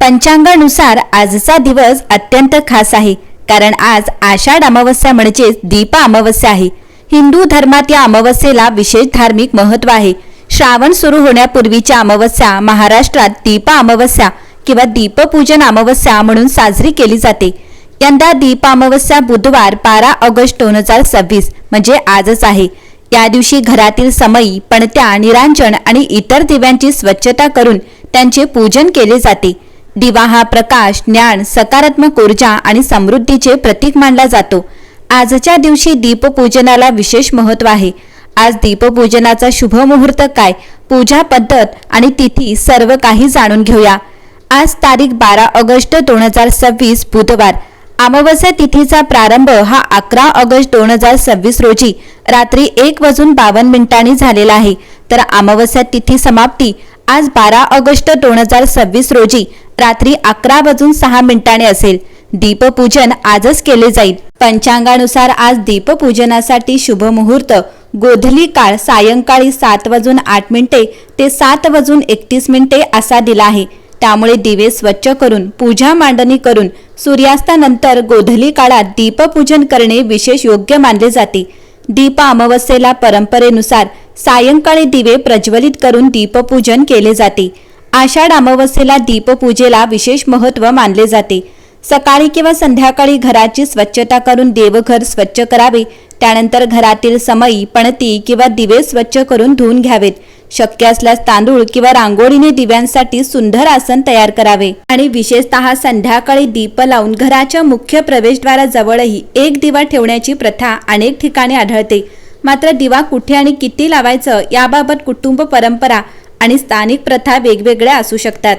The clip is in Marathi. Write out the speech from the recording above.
पंचांगानुसार आजचा दिवस अत्यंत खास आहे, कारण आज आषाढ अमावस्या म्हणजेच दीप अमावस्या आहे. हिंदू धर्मात या अमावस्येला विशेष धार्मिक महत्त्व आहे. श्रावण सुरू होण्यापूर्वीच्या अमावस्या महाराष्ट्रात दीप अमावस्या किंवा दीपपूजन अमावस्या म्हणून साजरी केली जाते. यंदा दीप अमावस्या बुधवार 12 ऑगस्ट 2026 म्हणजे आजच आहे. या दिवशी घरातील समई, पणत्या, निरांजन आणि इतर दिव्यांची स्वच्छता करून त्यांचे पूजन केले जाते. दिवा हा प्रकाश, ज्ञान, सकारात्मक ऊर्जा आणि समृद्धीचे प्रतीक मानला जातो. आजच्या दिवशी दीपपूजनाला विशेष महत्त्व आहे. आज दीपपूजनाचा शुभ मुहूर्त काय, पूजा पद्धत आणि तिथी सर्व काही जाणून घेऊया. आज तारीख 12 ऑगस्ट 2026 बुधवार. अमावस्या तिथीचा प्रारंभ हा 11 ऑगस्ट 2026 रोजी रात्री 1:52 झालेला आहे. तर अमावस्या तिथी समाप्ती आज 12 ऑगस्ट 2026 रोजी रात्री 11:06 असेल. दीपपूजन आजच केले जाईल. पंचांगानुसार आज दीपपूजनासाठी शुभ मुहूर्त गोधली काळ सायंकाळी 7:08 ते 7:31 असा दिला आहे. त्यामुळे दिवे स्वच्छ करून पूजा मांडणी करून सूर्यास्तानंतर गोधली काळात दीपपूजन करणे विशेष योग्य मानले जाते. दीप अमावस्येला परंपरेनुसार सायंकाळी दिवे प्रज्वलित करून दीपपूजन केले जाते. आषाढ अमावस्येला दीपपूजेला विशेष महत्त्व मानले जाते. सकाळी किंवा संध्याकाळी घराची स्वच्छता करून देवघर स्वच्छ करावे. त्यानंतर घरातील समई, पणती किंवा दिवे स्वच्छ करून धुवून घ्यावेत. शक्य असल्यास तांदूळ किंवा रांगोळीने दिव्यांसाठी सुंदर आसन तयार करावे. आणि विशेषतः संध्याकाळी दीप लावून घराच्या मुख्य प्रवेशद्वाराजवळही एक दिवा ठेवण्याची प्रथा अनेक ठिकाणी आढळते. मात्र दिवा कुठे आणि किती लावायचं याबाबत कुटुंब परंपरा आणि स्थानिक प्रथा वेगवेगळ्या असू शकतात.